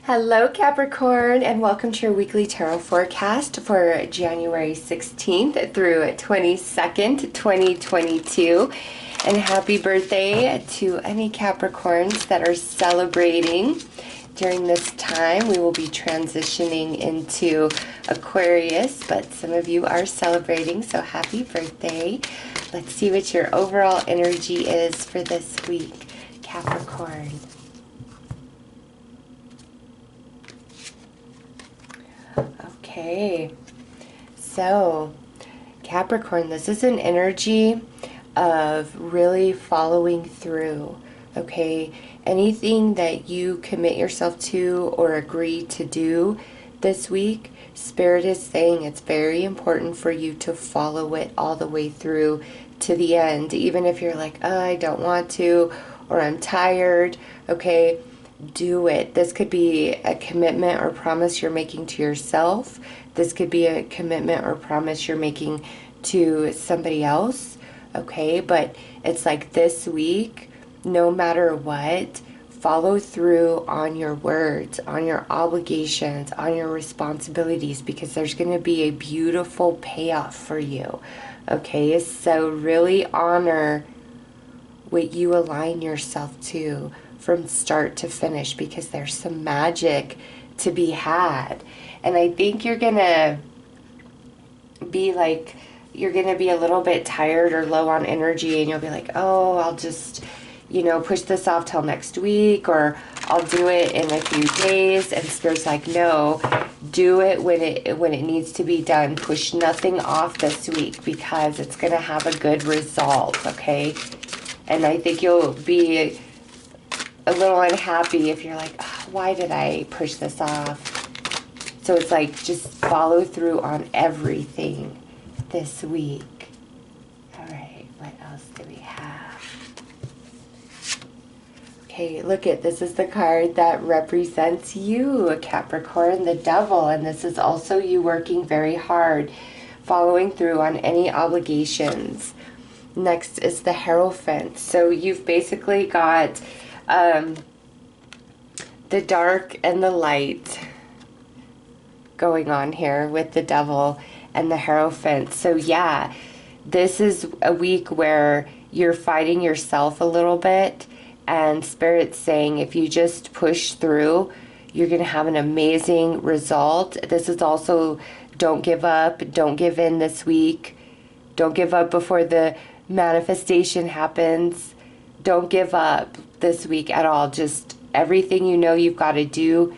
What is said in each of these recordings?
Hello Capricorn, and welcome to your weekly tarot forecast for January 16th through 22nd, 2022. And happy birthday to any Capricorns that are celebrating. During this time, we will be transitioning into Aquarius, but some of you are celebrating, so happy birthday. Let's see what your overall energy is for this week, Capricorn. Okay, so Capricorn, this is an energy of really following through, okay? Anything that you commit yourself to or agree to do this week, Spirit is saying it's very important for you to follow it all the way through to the end. Even if you're like, oh, I don't want to, or I'm tired, okay? Do it. This could be a commitment or promise you're making to yourself. This could be a commitment or promise you're making to somebody else, okay? But it's like this week, no matter what, follow through on your words, on your obligations, on your responsibilities, because there's going to be a beautiful payoff for you, okay? So really honor what you align yourself to from start to finish, because there's some magic to be had. And I think you're gonna be like, you're gonna be a little bit tired or low on energy, and you'll be like, oh, I'll just, push this off till next week, or I'll do it in a few days. And Spirit's like, no, do it when it needs to be done. Push nothing off this week, because it's gonna have a good result, okay? And I think you'll be a little unhappy if you're like, oh, why did I push this off? So it's like, just follow through on everything this week. All right, what else do we have? Okay, look at this is the card that represents you, Capricorn, the Devil. And this is also you working very hard, following through on any obligations. Next is the Hierophant. So you've basically got the dark and the light going on here with the Devil and the Hierophant. So yeah, this is a week where you're fighting yourself a little bit, and Spirit's saying if you just push through, you're going to have an amazing result. This is also, don't give up, don't give in this week. Don't give up before the manifestation happens. Don't give up this week at all. Just everything you know you've got to do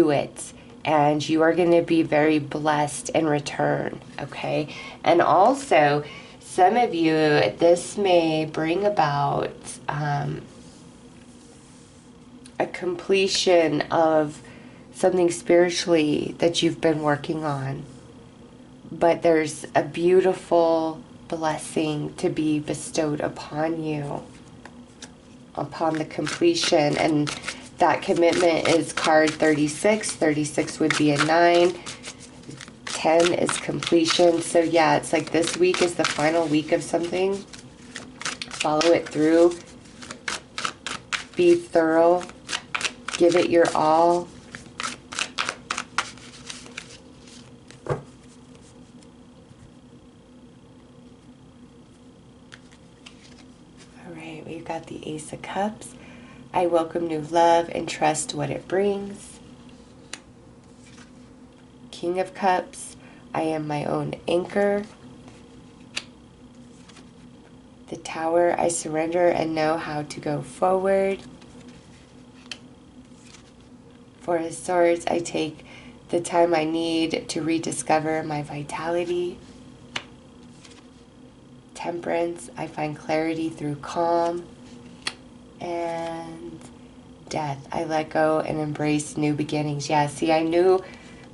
it. And you are going to be very blessed in return, okay? And also, some of you, this may bring about a completion of something spiritually that you've been working on. But there's a beautiful blessing to be bestowed upon you upon the completion, and that commitment is card 36. 36 would be a 9. 10 is completion. So yeah, it's like this week is the final week of something. Follow it through. Be thorough. Give it your all. We've got the Ace of Cups. I welcome new love and trust what it brings. King of Cups. I am my own anchor. The Tower. I surrender and know how to go forward. Four of Swords. I take the time I need to rediscover my vitality. Temperance, I find clarity through calm. And Death, I let go and embrace new beginnings. Yeah, see, I knew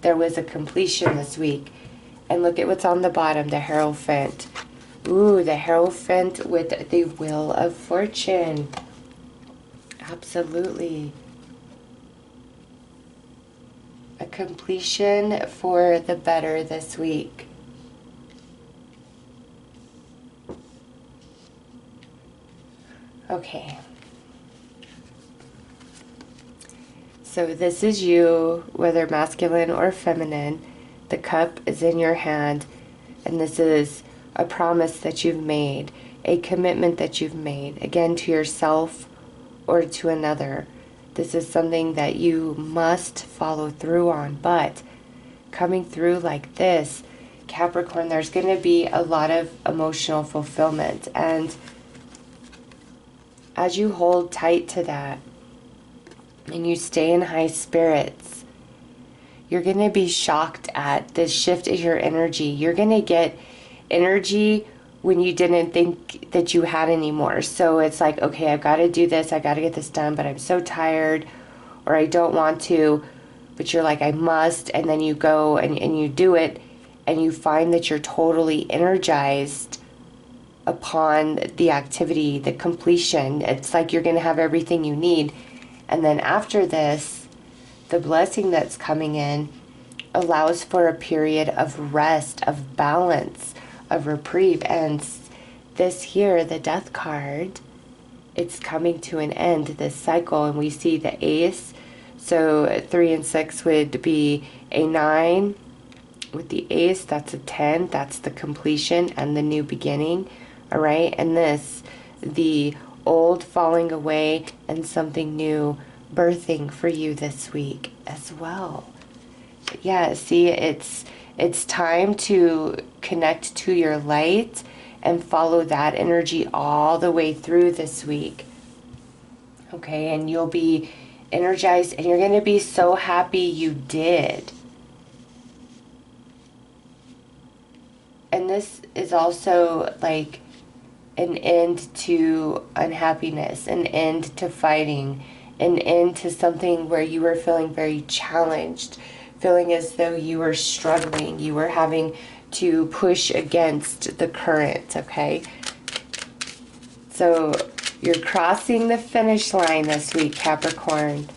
there was a completion this week. And look at what's on the bottom, the Hierophant. Ooh, the Hierophant with the Wheel of Fortune. Absolutely. A completion for the better this week. Okay. So this is you, whether masculine or feminine. The cup is in your hand, and this is a promise that you've made, a commitment that you've made, again, to yourself or to another. This is something that you must follow through on. But coming through like this, Capricorn, there's going to be a lot of emotional fulfillment. And as you hold tight to that and you stay in high spirits, you're going to be shocked at this shift in your energy. You're going to get energy when you didn't think that you had anymore. So it's like, okay, I've got to do this. I got to get this done, but I'm so tired, or I don't want to, but you're like, I must. And then you go and you do it, and you find that you're totally energized upon the activity, the completion. It's like you're going to have everything you need. And then after this, the blessing that's coming in allows for a period of rest, of balance, of reprieve. And this here, the death card, it's coming to an end, this cycle. And we see the ace. So 3 and 6 would be a 9. With the ace, that's a 10. That's the completion and the new beginning. All right. And this, the old falling away and something new birthing for you this week as well. Yeah, see, it's time to connect to your light and follow that energy all the way through this week. Okay, and you'll be energized and you're going to be so happy you did. And this is also like an end to unhappiness, an end to fighting, an end to something where you were feeling very challenged, feeling as though you were struggling, you were having to push against the current, okay? So you're crossing the finish line this week, Capricorn,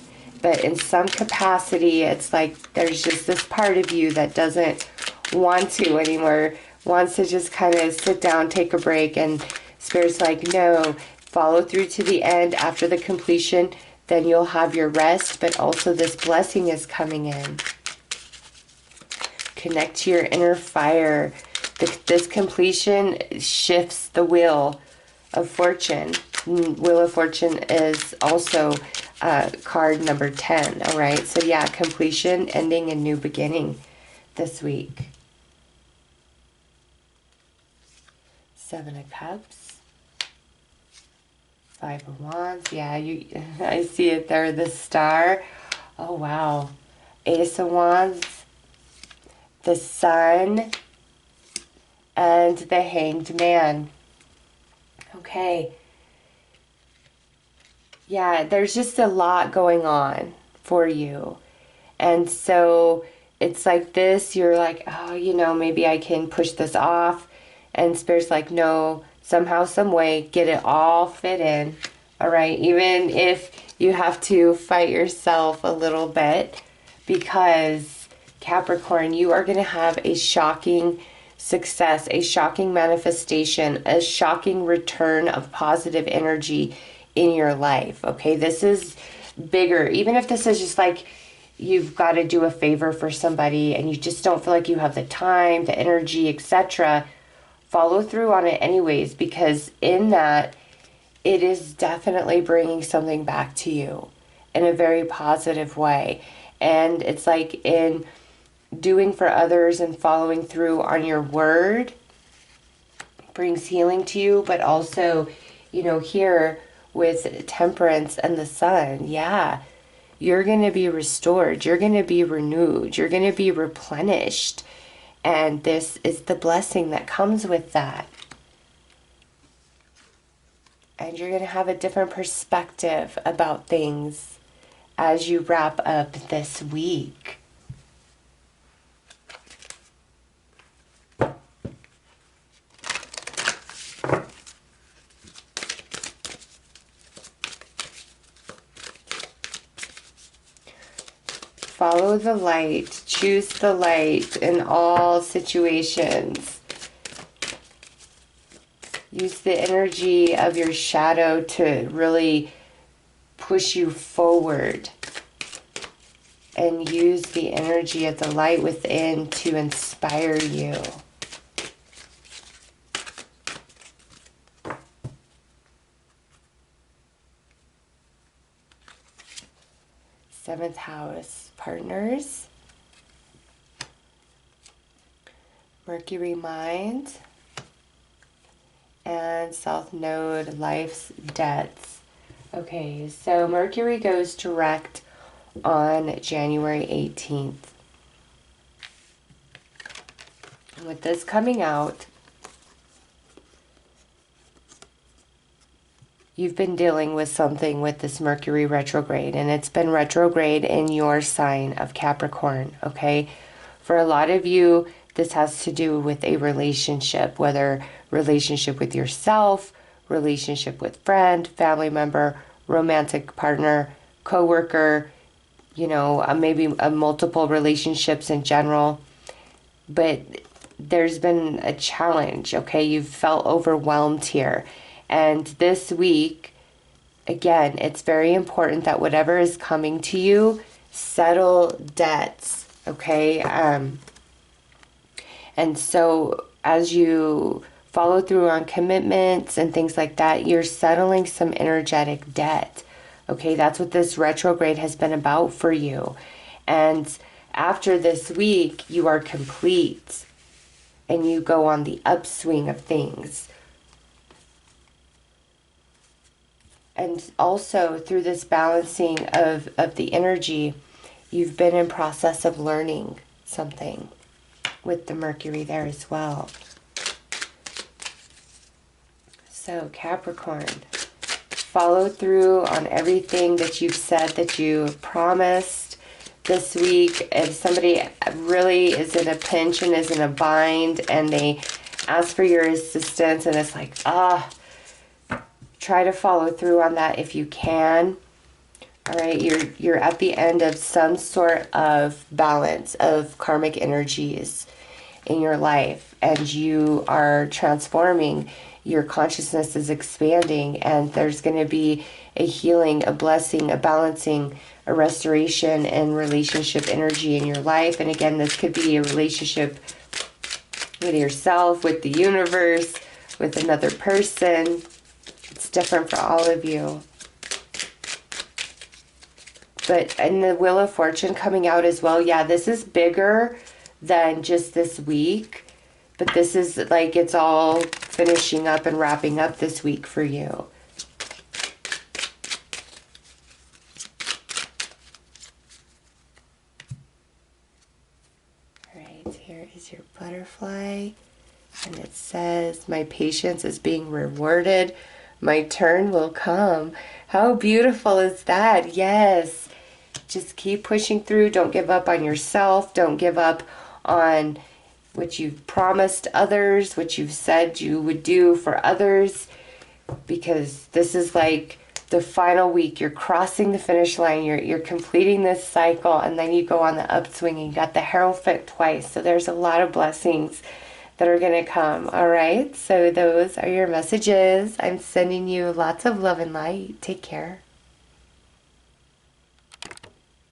but in some capacity, it's like there's just this part of you that doesn't want to anymore, wants to just kind of sit down, take a break, and Spirit's like, no, follow through to the end. After the completion, then you'll have your rest, but also this blessing is coming in. Connect to your inner fire. This completion shifts the wheel of fortune. Wheel of Fortune is also card number 10, all right? So yeah, completion, ending, and new beginning this week. 7 of Cups. 5 of Wands. Yeah, I see it there, the star. Oh, wow. Ace of Wands. The Sun. And the Hanged Man. Okay. Yeah, there's just a lot going on for you. And so it's like this, you're like, oh, you know, maybe I can push this off. And Spirit's like, no, somehow, some way, get it all fit in. All right, even if you have to fight yourself a little bit, because Capricorn, you are going to have a shocking success, a shocking manifestation, a shocking return of positive energy in your life. Okay, this is bigger. Even if this is just like you've got to do a favor for somebody and you just don't feel like you have the time, the energy, etc., follow through on it anyways, because in that, it is definitely bringing something back to you in a very positive way. And it's like in doing for others and following through on your word brings healing to you, but also, you know, here with Temperance and the Sun, yeah, you're going to be restored. You're going to be renewed. You're going to be replenished. And this is the blessing that comes with that. And you're going to have a different perspective about things as you wrap up this week. Follow the light. Choose the light in all situations. Use the energy of your shadow to really push you forward. and use the energy of the light within to inspire you. Seventh house, partners. Mercury, mind. And South Node, life's debts. Okay, so Mercury goes direct on January 18th. And with this coming out, you've been dealing with something with this Mercury retrograde, and it's been retrograde in your sign of Capricorn, okay? For a lot of you, this has to do with a relationship, whether relationship with yourself, relationship with friend, family member, romantic partner, coworker, you know, maybe multiple relationships in general. But there's been a challenge, okay? You've felt overwhelmed here. And this week, again, it's very important that whatever is coming to you, settle debts, okay? And so as you follow through on commitments and things like that, you're settling some energetic debt. Okay, that's what this retrograde has been about for you. And after this week, you are complete and you go on the upswing of things. And also through this balancing of the energy, you've been in process of learning something with the Mercury there as well. So Capricorn, follow through on everything that you've said that you promised this week. If somebody really is in a pinch and is in a bind and they ask for your assistance and it's like, try to follow through on that if you can. All right, you're at the end of some sort of balance of karmic energies in your life, and you are transforming. Your consciousness is expanding, and there's going to be a healing, a blessing, a balancing, a restoration and relationship energy in your life. And again, this could be a relationship with yourself, with the universe, with another person. It's different for all of you. But in the Wheel of Fortune coming out as well, yeah, this is bigger than just this week. But this is like it's all finishing up and wrapping up this week for you. All right, here is your butterfly. And it says, my patience is being rewarded. My turn will come. How beautiful is that? Yes. Just keep pushing through. Don't give up on yourself. Don't give up on what you've promised others, what you've said you would do for others, because this is like the final week. You're crossing the finish line. You're completing this cycle, and then you go on the upswing and you got the Hierophant twice. So there's a lot of blessings that are going to come. All right. So those are your messages. I'm sending you lots of love and light. Take care.